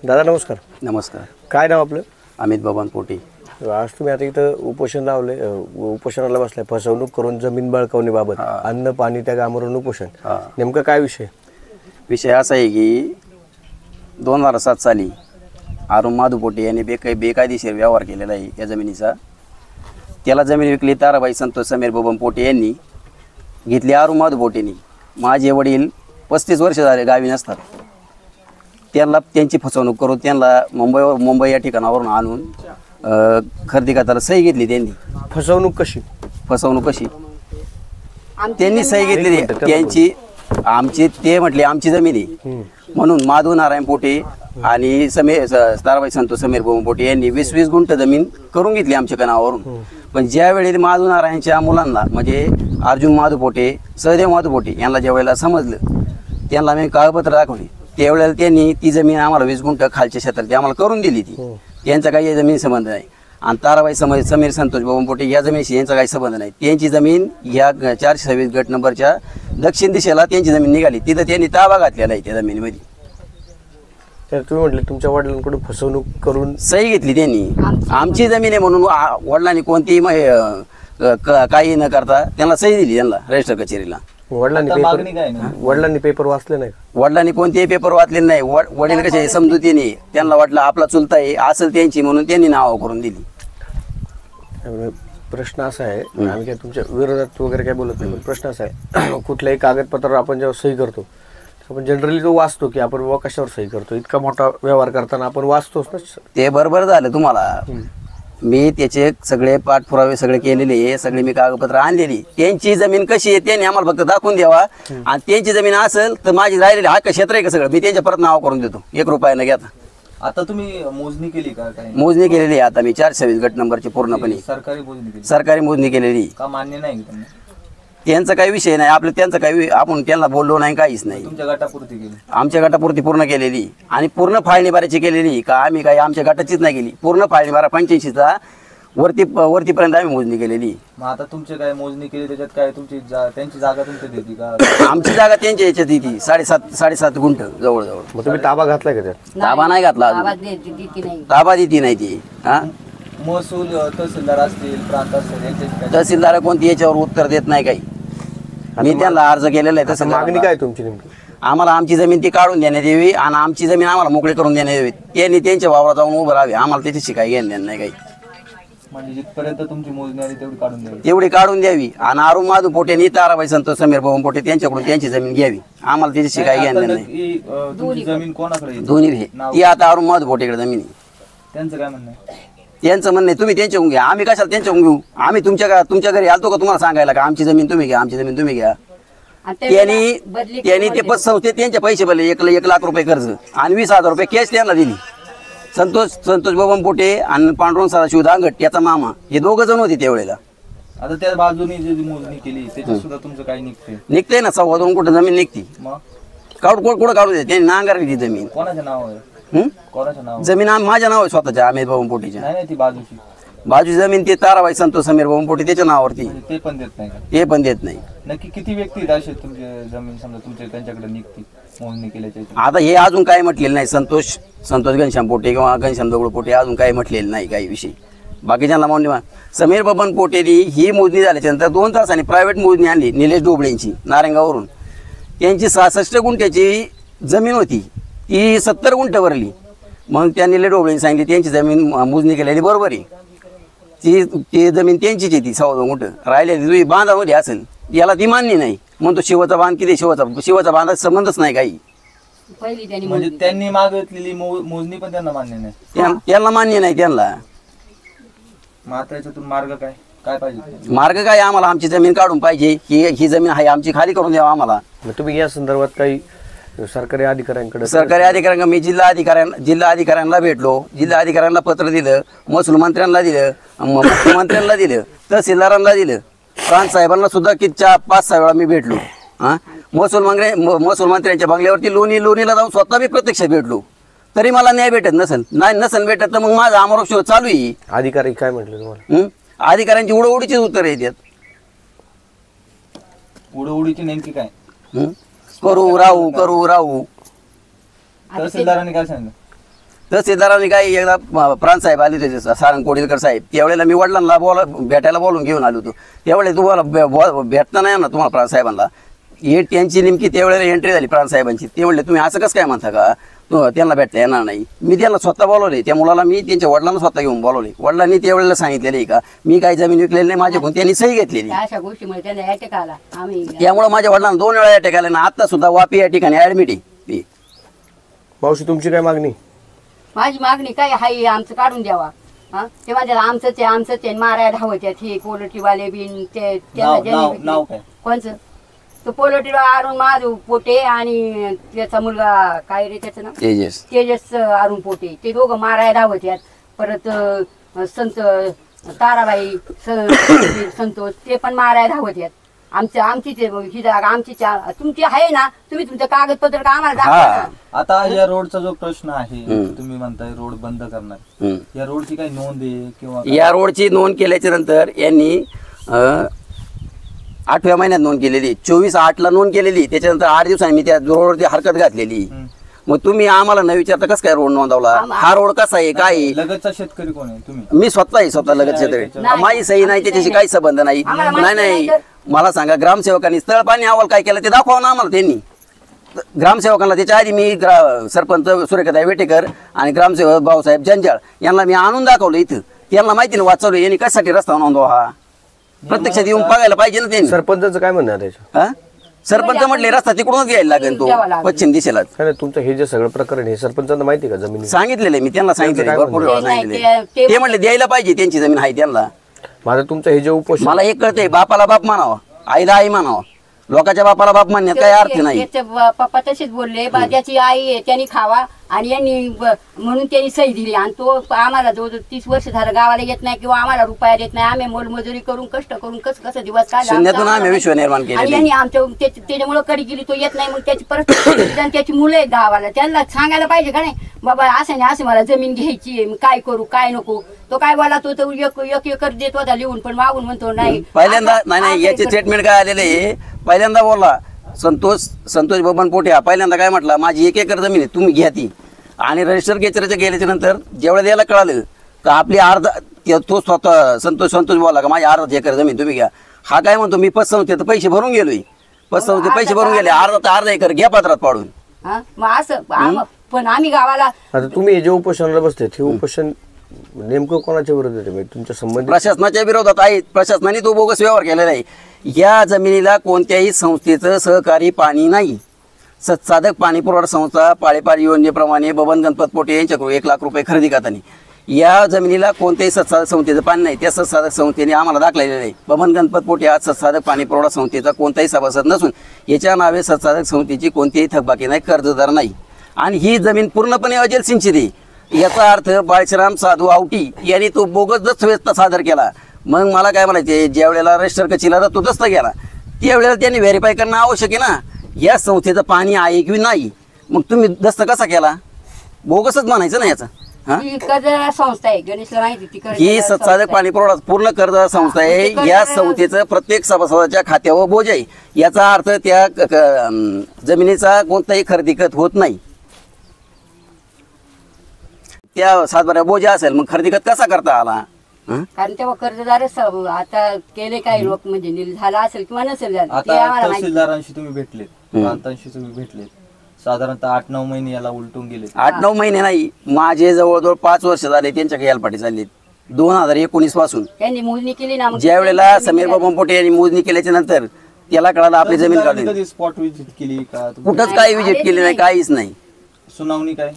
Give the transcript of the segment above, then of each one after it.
दादा नमस्कार. नमस्कार. काय नाव आपलं? अमित बबन पोटी. आज तुम्ही आता इथं उपोषण लावले, उपोषणाला बसलाय फसवणूक करून जमीन बळकावणीबाबत, अन्न पाणी त्या कामावरून उपोषण. नेमकं काय विषय? विषय असा आहे की 2007 साली अरुण माधुपोटे यांनी बेकायदेशीर व्यवहार केलेला आहे या जमिनीचा. त्याला जमीन विकली ताराबाई संतोष समीर बबन पोटे यांनी घेतली अरुण माधुपोटेंनी. माझे वडील 35 वर्ष झाले गावी नसतात. त्यांची फसवणूक करून त्यांना मुंबई या ठिकाणावरून आणून खरेदी करताना सही घेतली त्यांनी. फसवणूक कशी? त्यांनी सही घेतलेली त्यांची. ते म्हटले आमची जमीन आहे म्हणून माधव नारायण पोटे आणि ताराबाई संतोष समीर बबन पोटे यांनी 20-20 गुंठ जमीन करून घेतली आमच्या नावावरून. पण ज्यावेळी माधव नारायणच्या मुलांना म्हणजे अर्जुन माधव पोटे, सहदेव माधव पोटे यांना ज्या वेळेला समजलं, त्यांना मी कागदपत्र दाखवली, त्यावेळेला त्यांनी ती जमीन आम्हाला 20 गुंठ खालच्या क्षेत्रात आम्हाला करून दिली. त्यांचा काही जमीन संबंध नाही. आणि ताराबाई समीर संतोष बबन पोटे या जमिनीशी यांचा काही संबंध नाही. त्यांची जमीन ह्या 426 गट नंबरच्या दक्षिण दिशेला त्यांची जमीन निघाली. तिथं त्यांनी ताबा घातलेला आहे त्या जमिनीमध्ये. तर तुम्ही म्हटले तुमच्या वडिलांकडून फसवणूक करून सही घेतली त्यांनी. आमची जमीन आहे म्हणून वडिलांनी कोणतीही काही न करता त्यांना सही दिली त्यांना रजिस्टर कचेरीला. वडिलांनी पेपर वाचले नाही? वडिलांनी कोणतेही पेपर वाचले नाही. वडील कसे समजुतीने त्यांना वाटलं आपला चुलता आहे असेल त्यांची म्हणून त्यांनी नाव करून दिली. प्रश्न असा आहे, आम्ही काय तुमच्या विरोधात वगैरे काय बोलत नाही, पण प्रश्न असा आहे, कुठल्याही कागदपत्रावर आपण जेव्हा सही करतो आपण जनरली तो वाचतो की आपण बाबा कशावर सही करतो. इतका मोठा व्यवहार करताना आपण वाचतोच ना. ते बरोबर झालं तुम्हाला. मी त्याचे सगळे पाठपुरावे सगळे केलेले आहे, सगळे मी कागदपत्र आणलेली. त्यांची जमीन कशी आहे त्यांनी आम्हाला फक्त दाखवून द्यावा. आणि त्यांची जमीन असेल तर माझी राहिलेली हक्क क्षेत्र आहे का सगळं मी त्यांच्या परत नाव करून देतो 1 रुपया न घेता. आता तुम्ही मोजणी केली का? मोजणी केलेली आहे आता मी 426 गट नंबरची पूर्णपणे सरकारी मोजणी केलेली. का मान्य नाही त्यांना? त्यांचा काही विषय नाही आपलं, त्यांचा काही आपण त्यांना बोललो नाही, काहीच नाही. तुमच्या गटापुरती केली? आमच्या गटापुरती पूर्ण केलेली आणि पूर्ण फाळणी बाराची केलेली. का आम्ही काही आमच्या गटाचीच नाही केली, पूर्ण फाळणी बारा 85चा वरतीपर्यंत आम्ही मोजणी केलेली. मग आता तुमचे काय मोजणी केली त्याच्यात काय त्यांची जागा तुमच्या देते का? आमची जागा त्यांच्या याच्यात येते 7.5 गुंठ जवळजवळ. मग तुम्ही ताबा घातलाय का त्यात? ताबा नाही घातला, ताबा देती नाही ती. महसूल तहसीलदार असतील, प्रांत असतील, तहसीलदार कोणती याच्यावर उत्तर देत नाही काही. मी त्यांना अर्ज केलेला आहे. तसं मागणी काय तुमची नेमकी? आम्हाला आमची जमीन ती काढून देण्यात यावी आणि आमची जमीन आम्हाला मोकळी करून देण्यात यावी. त्यांनी त्यांच्या वावरात जाऊन उभं राहावे. आम्हाला त्याची काही घेणं नाही काही. म्हणजे जिथपर्यंत तुमची मोजणी आली तेवढी काढून द्यावी. आणि अरुण माधव पोटेंनी ताराबाई संतोष समीर बबन पोटे त्यांच्याकडून त्यांची जमीन घ्यावी. आम्हाला त्याची काही घेणं नाही. जमीन कोणाकडे? दोन्ही ती आता अरुण माधव पोटेकडे जमीन आहे. त्यांचं काय म्हणणं आहे? त्यांचं म्हणणं आहे तुम्ही त्यांच्याकडून घ्या, आम्ही कशाला त्यांच्याकडून घेऊ. आम्ही तुमच्या घरी आलतो का तुम्हाला सांगायला का आमची जमीन तुम्ही घ्या, आमची जमीन तुम्ही घ्या. त्यांनी ते पतसंस्थे त्यांचे पैसे भरले 1 लाख रुपये कर्ज आणि 20,000 रुपये कॅश त्यांना दिली. संतोष बबन पोटे आणि पांडुरंग सदाशिव दांगट त्याचा मामा हे 2 जण होते त्यावेळेला. आता त्या बाजूने जी मोजणी केली त्याच्यात सुद्धा तुमचं काही निघतंय ना 2.25 कोटी जमीन निघती. कुठं काढू दे त्यांनी नांगरली ती जमीन. कोणाच्या नावावर? कोणाच्या नावावर जमीन? माझ्या नाव आहे स्वतःच्या, अमित बबन पोटेच्या. नाही ती बाजूची जमीन ती ताराबाई संतोष समीर बबन पोटे त्याच्या नावावरती. ते पण देत नाही? ते पण देत नाही. नक्की किती व्यक्ती असे तुमची जमीन समजा तुमच्या त्यांच्याकडे निघती मोजणी केल्याच्या? आता हे अजून काही म्हटलेलं नाही. संतोष घनश्याम पोटे किंवा घनश्याम दगडू पोटे अजून काही म्हटलेलं नाही काही विषय. बाकीच्यांना मान्य. समीर बबन पोटेनी ही मोजणी झाल्याच्यानंतर 2 तासांनी प्रायव्हेट मोजणी आणली निलेश डोबळेंची नारायणगाववरून. त्यांची 66 गुंठ्याची जमीन होती ती 70 गुंठ भरली. मग त्या निलेश डोबळेंनी सांगितली त्यांची जमीन मोजणी केलेली बरोबर आहे, ती जमीन त्यांचीच आहे, ती 14 गुंठ राहिलेली तुम्ही बांधामध्ये असेल याला ती मान्य नाही. म्हणतो शिवाचा बांध किती? शिवाचा बांधाचा संबंधच नाही काही. म्हणजे त्यांनी मागितलेली मोजणी पण त्यांना मान्य नाही? त्यांना मान्य नाही. त्यांना मात्र याच्यातून मार्ग काय पाहिजे? मार्ग काय? आम्हाला आमची जमीन काढून पाहिजे. ही जमीन आहे आमची, खाली करून द्यावा आम्हाला. तुम्ही या संदर्भात काही सरकारी अधिकाऱ्यांकडे मी जिल्हा अधिकाऱ्यांना भेटलो. जिल्हा अधिकाऱ्यांना पत्र दिलं, महसूल मंत्र्यांना दिलं, मुख्यमंत्र्यांना दिलं, तहसीलदारांना दिलं, प्रांत साहेबांना सुद्धा 5-6 वेळा मी भेटलो. महसूल मंत्र्यांच्या बंगल्यावरती लोणीला जाऊन स्वतः मी प्रत्यक्ष भेटलो. तरी मला न्याय भेटत नसेल भेटत तर मग माझा आमरोप शोध चालू आहे. अधिकारी काय म्हटले तुम्हाला? अधिकाऱ्यांची उडवडीचीच उत्तर येतात. उडवडीची नेमकी काय? करू राहू. तहसीलदारांनी काय सांगितलं? तहसीलदारांनी काही एकदा प्रांतसाहेब आले होते सारंग कोडीलकर साहेब, त्यावेळेला मी वडिलांना भेटायला बोलून घेऊन आलो होतो. त्यावेळेला तुम्हाला भेटता नाही ना तुम्हाला प्रांतसाहेबांना, हे त्यांची नेमकी त्यावेळेला एंट्री झाली प्रांतसाहेबांची. ते म्हणले तुम्ही असं कसं काय म्हणता का त्यांना भेटता येणार नाही. मी त्यांना स्वतः बोलवले, त्या मुलाला मी त्यांच्या वडिलांना स्वतः घेऊन बोलवले. वडिलांनी त्यावेळेला सांगितलेलं आहे का मी काही जमीन विकलेली नाही माझ्याकडून, त्यांनी सही घेतलेली. अशा गोष्टीमुळे त्यांना अटॅक आला. आम्ही त्यामुळे माझ्या वडिलांना 2 वेळा अटॅक आला ना. आता सुद्धा वापी या ठिकाणी ऍडमिट आहे. मावशी तुमची काय मागणी? माझी मागणी काय हाय, आमचं काढून द्यावा. हा ते माझ्या आमचंच आहे मारायला धावत्यात हे पोल्ट्रीवाले बिन ते नाव काय? कोणचं तो पोल्ट्रीवाला अरुण महादेव पोटे आणि त्याचा मुलगा काय रे त्याचं नाव तेजस अरुण पोटे, ते दोघं मारायला धावत्यात. परत संत ताराबाई संतोष ते पण मारायला धावत्यात. आमचीच ही जागा आमची तुमची आहे ना, तुम्ही तुमचं कागदपत्र का आम्हाला दाखवा ना. आता या रोडचा जो प्रश्न आहे, तुम्ही म्हणताय रोड बंद करणार, या रोडची काही नोंद आहे किंवा या रोडची नोंद केल्याच्या नंतर यांनी 8व्या महिन्यात नोंद केलेली, 24/8ला नोंद केलेली. त्याच्यानंतर 8 दिवसांनी मी त्या रोडवरती हरकत घातलेली. मग तुम्ही आम्हाला न विचारता कसं काय रोड नोंदवला? हा रोड कसा आहे काय आहे? लगतचा शेतकरी कोण आहे? तुम्ही? मी स्वतः लगत शेतकरी, माझी सही नाही त्याच्याशी काही संबंध नाही. नाही मला सांगा, ग्रामसेवकांनी स्थळ पाणी अहवाल काय केलं ते दाखवा ना आम्हाला. त्यांनी ग्रामसेवकांना त्याच्या आधी मी सरपंच सुरेखाताई वेटेकर आणि ग्रामसेवक भाऊसाहेब जंजाळ यांना मी आणून दाखवलं इथं. त्यांना माहिती नाही वाचवलं यांनी कशासाठी रस्ता नोंदवा. हा प्रत्यक्षात येऊन बघायला पाहिजे ना त्यांनी. सरपंचाचं काय म्हणणं आहे त्याचं? सरपंच म्हटले रस्ता तिकडूनच घ्यायला लागेल तो पश्चिम दिशेलाच. तुमचं हे जे सगळं प्रकरण हे सरपंचांना माहिती का? जमीन सांगितलेलं मी त्यांना सांगितलं, भरपूर वेळा सांगितले. ते म्हणले द्यायला पाहिजे, त्यांची जमीन आहे त्यांना. माझं तुमचं हे जे उपोषण, मला एक कळतंय, बापाला बाप म्हणावं, आईला आई म्हणावं. लोकांच्या बापाला बाप म्हणण्यात काही अर्थ नाही. पप्पा तसेच बोलले, ज्याची आई आहे त्यांनी खावा आणि यांनी म्हणून त्यांनी सही दिली. आणि तो आम्हाला जवळजवळ 30 वर्ष झालं गावाला येत नाही किंवा आम्हाला रुपया देत नाही. आम्ही मोलमजुरी करून कष्ट करून कसं दिवस शून्यातून आम्ही विश्व निर्माण केले. आणि यांनी आमच्या त्याच्यामुळे कडी गेली, तो येत नाही. मग त्याची परत त्याची मुलं आहेत गावाला, त्यांना सांगायला पाहिजे का नाही बाबा असं नाही असं मला जमीन घ्यायची आहे, मी काय करू काय नको. तो काय बोला तो तर एक एकर देत होता लिहून, पण मागून म्हणतो नाही. पहिल्यांदा नाही याचे स्टेटमेंट काय आलेले आहे, पहिल्यांदा बोलला संतोष बबन पोटे पहिल्यांदा काय म्हटला, माझी 1 एकर जमीन आहे तुम्ही घ्या ती. आणि रजिस्टर केचऱ्याच्या गेल्याच्या नंतर जेवढ्या द्यायला कळालं का आपली तो स्वतः संतोष बोलला का माझी 1/2 एकर जमीन तुम्ही घ्या. हा काय म्हणतो मी पतसंस्थेत पैसे भरून गेलोय, पतसंस्थेत पैसे भरून गेले, अर्धा एकर घ्या पत्रात पाडून. मग असं पण आम्ही गावाला आता तुम्ही हे जे उपोषणाला बसते हे उपोषण नेमकं कोणाच्या विरोधात आहे? तुमच्या संबंधित प्रशासनाच्या विरोधात आहे. प्रशासनाने तो बोगस व्यवहार केलेला आहे. या जमिनीला कोणत्याही संस्थेचं सहकारी पाणी नाही. सत्साधक पाणी पुरवठा संस्था पाळेपाळी योजनेप्रमाणे बबन गणपत पोटे यांच्याकडून 1 लाख रुपये खरेदी करताना या जमिनीला कोणत्याही सत्साधक संस्थेचं पाणी नाही. त्या सत्साधक संस्थेने आम्हाला दाखलेलं आहे. बबन गणपत पोटे हा सत्साधक पाणी पुरवठा संस्थेचा कोणताही सभासद नसून याच्या नावे सत्साधक संस्थेची कोणतीही थकबाकी नाही, कर्जदार नाही. आणि ही जमीन पूर्णपणे अजल सिंचित आहे. याचा अर्थ बाळश्राम साधू आवटी यांनी तो बोगस दस्तऐवज सादर केला. मग मला काय म्हणायचे, ज्या वेळेला रजिस्टर कचेरीला तो दस्त गेला त्यावेळेला त्यांनी व्हेरीफाय करणं आवश्यक आहे ना, या संस्थेचं पाणी आहे की नाही. मग तुम्ही दस्त कसा केला? बोगसच म्हणायचं ना याचा. कर्जदार संस्था आहे, गणेशला माहिती ही सत्साधक पाणी पुरवठा पूर्ण कर्जदार संस्था आहे. या संस्थेचं प्रत्येक सभासदाच्या खात्यावर बोज आहे. याचा अर्थ त्या जमिनीचा कोणताही खरेदी खत होत नाही. त्या सातबाऱ्या बोजा असेल मग खरेदी खत कसा करता आला? कारण तेव्हा कर्जदारच आता केले काही लोक म्हणजे झाला असेल किंवा नसेल झालं ते आता आम्हाला माहिती. तहसीलदारांशी तुम्ही भेटलेत, प्रांतांशी तुम्ही भेटलेत, साधारणतः 8-9 महिने याला उलटून गेले. 8-9 महिने नाही, माझे जवळजवळ 5 वर्ष झाले त्यांच्याकडे यालपाटी चालली 2019 पासून. त्यांनी मोजणी केली ना, ज्या वेळेला समीर बाबा पोटे यांनी मोजणी केल्याच्या नंतर त्याला कळालं आपली जमीन काढली. कधी स्पॉट विजिट केली का? कुठंच काही विजिट केली नाही, काहीच नाही. सुनावणी काय?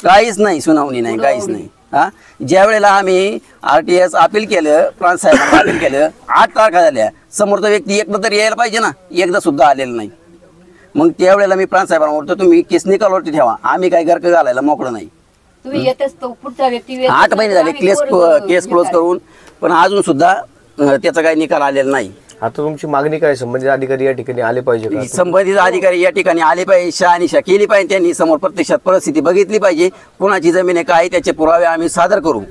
काहीच नाही, सुनावणी नाही, काहीच नाही. हा ज्या वेळेला आम्ही RTS अपील केलं, प्रांत साहेबांना अपील केलं, 8 तारखा झाल्या. समोरचा व्यक्ती एकदा तरी यायला पाहिजे ना, एकदा सुद्धा आलेला नाही. मग त्यावेळेला मी प्रांत साहेबांना म्हणतो तुम्ही केस निकालावरती ठेवा, आम्ही काही गर्क घालायला मोकळं नाही. तुम्ही येतच तो पुढचा व्यक्ती 8 महिने झाले केस क्लोज करून, पण अजून सुद्धा त्याचा काही निकाल आलेला नाही. आता तुमची मागणी काय? संबंधित अधिकारी या ठिकाणी आले पाहिजे का? संबंधित अधिकारी या ठिकाणी आले पाहिजे, शहानिशा केली पाहिजे. त्यांनी समोर प्रत्यक्षात परिस्थिती बघितली पाहिजे. कोणाची जमीन आहे काय त्याचे पुरावे आम्ही सादर करू.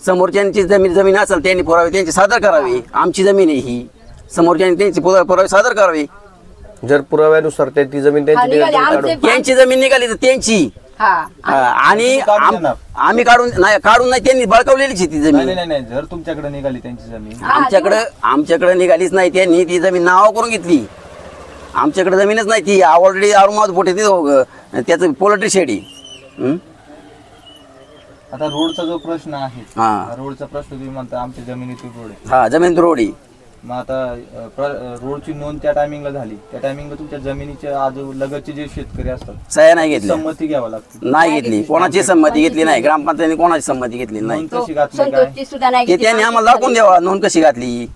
समोरच्यांची जमीन असेल त्यांनी पुरावे त्यांचे सादर करावे. आमची जमीन आहे ही, समोरच्यांनी त्यांचे पुरावे सादर करावे. जर पुराव्यानुसार ती जमीन त्यांची जमीन निघाली तर त्यांची हा आणि काढून देणार. आम्ही काढून नाही त्यांनी बळकावलेलीच आहे ती नाही जमीन. नाही नाही जर तुमच्याकडे निघाली त्यांची जमीन आमच्याकडे निघालीच नाही त्यांनी ती जमीन नाव करून घेतली. आमच्याकडे जमीनच नाही ती ऑलरेडी औरंगाबाद पोटे त्याचं पोल्ट्री शेड आहे. आता रोडचा जो प्रश्न आहे हा. रोडचा प्रश्न तुम्ही म्हणता आमच्या जमिनीतून रोड आहे. हा जमीन रोड आहे. मग आता रोडची नोंद त्या टायमिंगला झाली, त्या टायमिंगला तुमच्या जमिनीच्या लगतचे जे शेतकरी असतात सह्या नाही घेतली, संमती घ्यावी लागते. नाही घेतली, कोणाची संमती घेतली नाही, ग्रामपंचायतीने कोणाची संमती घेतली नाही. नोंद कशी घातली काय? संतोषची सुद्धा नाही ते घेतली. त्यांनी आम्हाला दाखवून द्यावा नोंद कशी घातली.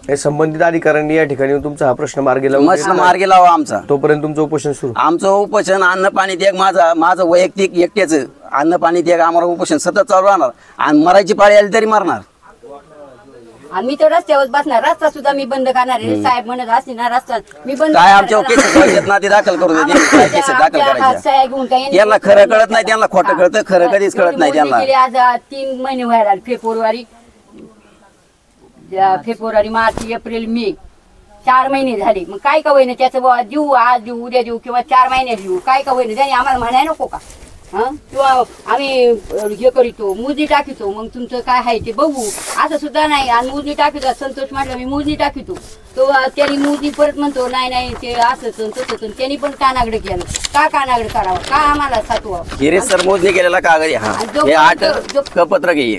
हे संबंधित अधिकाऱ्यांनी या ठिकाणी येऊन तुमचा हा प्रश्न मार्गी लावून मस्त मार्गी लावा आमचा. तोपर्यंत तुमचं उपोषण सुरू. आमचं उपोषण अन्न पाणी त्याग माझं वैयक्तिक एकट्याचं अन्न पाणी त्याग आम्हाला उपोषण सतत चालू राहणार आणि मरायची पाळी आली तरी मरणार. आणि मी तर रस्त्यावर बसणार, रस्ता सुद्धा मी बंद करणार आहे. साहेब म्हणत असतील ना रस्ता मी बंद काय करणार आमच्या आहे. केसेस पाहिजेत ना ते दाखल करू देते, काय केसेस दाखल आमच्या करायच्या. सह्या घेऊन काय यांनी त्यांना खरं कळत नाही, त्यांना खोटं कळतं, खरं कधीच कळत नाही त्यांना. मोजणी केली आज 3 महिने व्हायला आले. फेब्रुवारी मार्च एप्रिल मे 4 महिने झाले. मग काय का होईना त्याचं बुवा देऊ, आज देऊ उद्या देऊ किंवा 4 महिने देऊ, काय का होईना त्यांनी आम्हाला म्हणाय नको का? किंवा आम्ही हे करीतो मोजणी टाकितो, मग तुमचं काय आहे ते बघू, असं सुद्धा नाही. आणि मोजणी टाकितो, संतोष म्हटलं मी मोजणी टाकितो, तो त्यांनी मोजणी परत म्हणतो नाही नाही ते असंच तसंच. त्यांनी पण कानागडे केलं. का कानागडे करावं, का आम्हाला सातवावं? हिरे सर मोजणी केलेला कागद हा हे 8 कपत्रक आहे.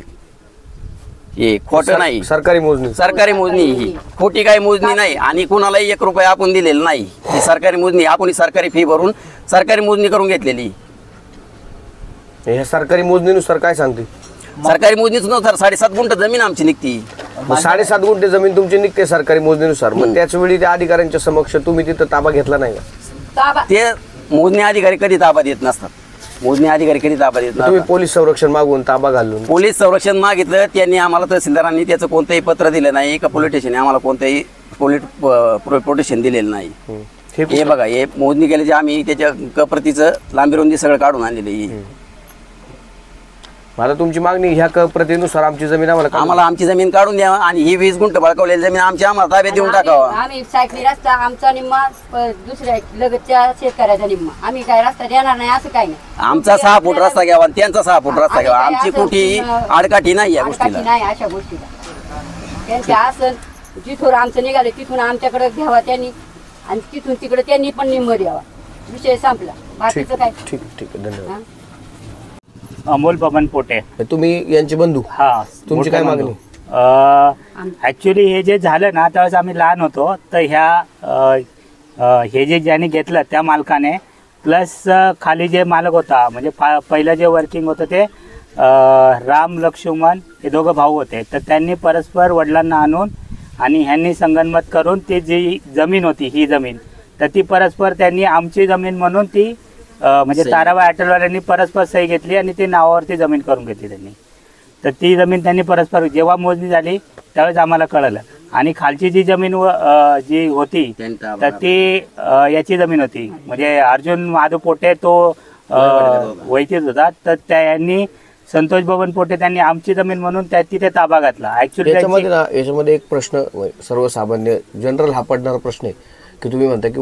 हे खोटं नाही, सरकारी मोजणी. सरकारी मोजणी ही खोटी काही मोजणी नाही आणि कुणालाही 1 रुपया आपण दिलेला नाही. ही सरकारी मोजणी, आपण सरकारी फी भरून सरकारी मोजणी करून घेतलेली. ह्या सरकारी मोजणीनुसार काय सांगते? सरकारी मोजणीच नव्हतं, 7.5 गुंठ जमीन आमची निघती. 7.5 गुंठे जमीन तुमची निघते सरकारी मोजणीनुसार. मग त्याच वेळी त्या अधिकाऱ्यांच्या समक्ष तुम्ही तिथं ताबा घेतला नाही का? ताबा ते मोजणी अधिकारी कधी ताबा देत नसतात. मोजणी अधिकारी कधी ताबा देत तुम्ही नसतात. पोलीस संरक्षण मागून ताबा घालून पोलीस संरक्षण मागितलं, त्यांनी आम्हाला तहसीलदारांनी त्याचं कोणतंही पत्र दिलं नाही का पोलीस स्टेशनने आम्हाला कोणतंही प्रोटेक्शन दिलेलं नाही. हे बघा, हे मोजणी केल्याचे आम्ही त्याच्या कप्रतीचं लांबी रुंदी सगळं काढून आणलेलं आहे. मला तुमची मागणी ह्या प्रतिनुसार आमची जमीन आम्हाला आमची जमीन काढून द्यावा आणि ही 20 गुंठ बळकावलेली जमीन आम्हाला ताब्यात देऊन टाकावा. आम्ही सायकली रस्ता आमचा निम्मा, दुसऱ्या लगतच्या शेतकऱ्याचा निम्मा. आम्ही काय रस्ता देणार नाही असं काही नाही. आमचा 6 फूट रस्ता घ्यावा आणि त्यांचा 6 फूट रस्ता घ्यावा. आमची कुठे आडकाठी नाही या आडकाठी गोष्टीला. नाही अशा गोष्टीला. त्यांच्या असं जिथून आमचं निघालं तिथून आमच्याकडे घ्यावा त्यांनी आणि तिथून तिकडे त्यांनी पण निम्म द्यावा. विषय संपला. बाकीचं काय? ठीक ठीक आहे, धन्यवाद. अमोल बबन पोटे. तुम्ही यांचे बंधू? हा. तुमची काय मागणी? ऍक्च्युली हे जे झालं ना त्यावेळेस आम्ही लहान होतो, तर हे जे ज्यांनी घेतलं त्या मालकाने प्लस खाली जे मालक होता म्हणजे पहिलं जे वर्किंग होतं ते राम लक्ष्मण हे दोघं भाऊ होते. तर त्यांनी परस्पर वडिलांना आणून आणि ह्यांनी संगनमत करून ती जी जमीन होती ही जमीन तर ती परस्पर त्यांनी आमची जमीन म्हणून ती म्हणजे ताराबाई अटलवाल्यांनी परस्पर सही घेतली आणि ती नावावरती जमीन करून घेतली त्यांनी. तर ती जमीन त्यांनी परस्पर जेव्हा मोजणी झाली त्यावेळेस आम्हाला कळलं. आणि खालची जी जमीन जी होती तर ती याची जमीन होती म्हणजे अर्जुन महादेव पोटे तो वैतीत होता. तर त्यांनी संतोष बबन पोटे त्यांनी आमची जमीन म्हणून तिथे ताबा घातला. ऍक्च्युली याच्यामध्ये एक प्रश्न सर्वसामान्य जनरल हा पडणारा प्रश्न आहे की तुम्ही म्हणता की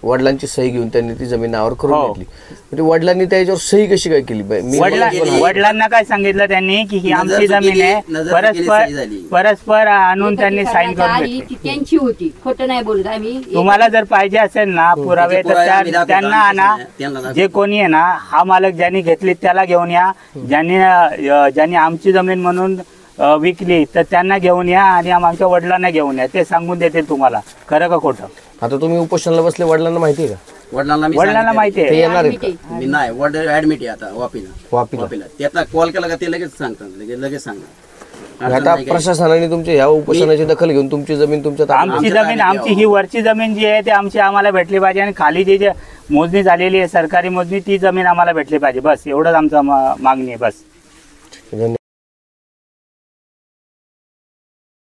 वडिलांची सही घेऊन त्यांनी ती जमीन नावावर करून घेतली. म्हणजे वडिलांनी त्याच्यावर सही कशी काय केली? वडिलांना काय सांगितलं त्यांनी की ही आमची जमीन आहे, परस्पर आणून त्यांनी साईन करून घेतली. त्यांची होती, खोटं नाही बोलत आम्ही. तुम्हाला जर पाहिजे असेल ना पुरावे तर त्यांना आणा. जे कोणी आहे ना हा मालक ज्यांनी घेतली त्याला घेऊन या, ज्यांनी आमची जमीन म्हणून विकली तर त्यांना घेऊन या आणि आमच्या वडिलांना घेऊन या. ते सांगून देतील तुम्हाला खरं का खोटं. आता तुम्ही उपोषणाला बसले, वडिलांना माहिती आहे का? वडिलांना माहिती आहे. ते येणार आहेत का? मी नाही वडील ऍडमिट आहे आता वापीला. त्याचा कॉल केला का ते लगेच सांगतात, लगेच सांगा. आता प्रशासनाने तुमच्या ह्या उपोषणाची दखल घेऊन तुमची जमीन आमची जमीन आमची ही वरची जमीन जी आहे ती आमची आम्हाला भेटली पाहिजे आणि खाली जी मोजणी झालेली आहे सरकारी मोजणी ती जमीन आम्हाला भेटली पाहिजे. बस एवढंच आमचं मागणी आहे. बस.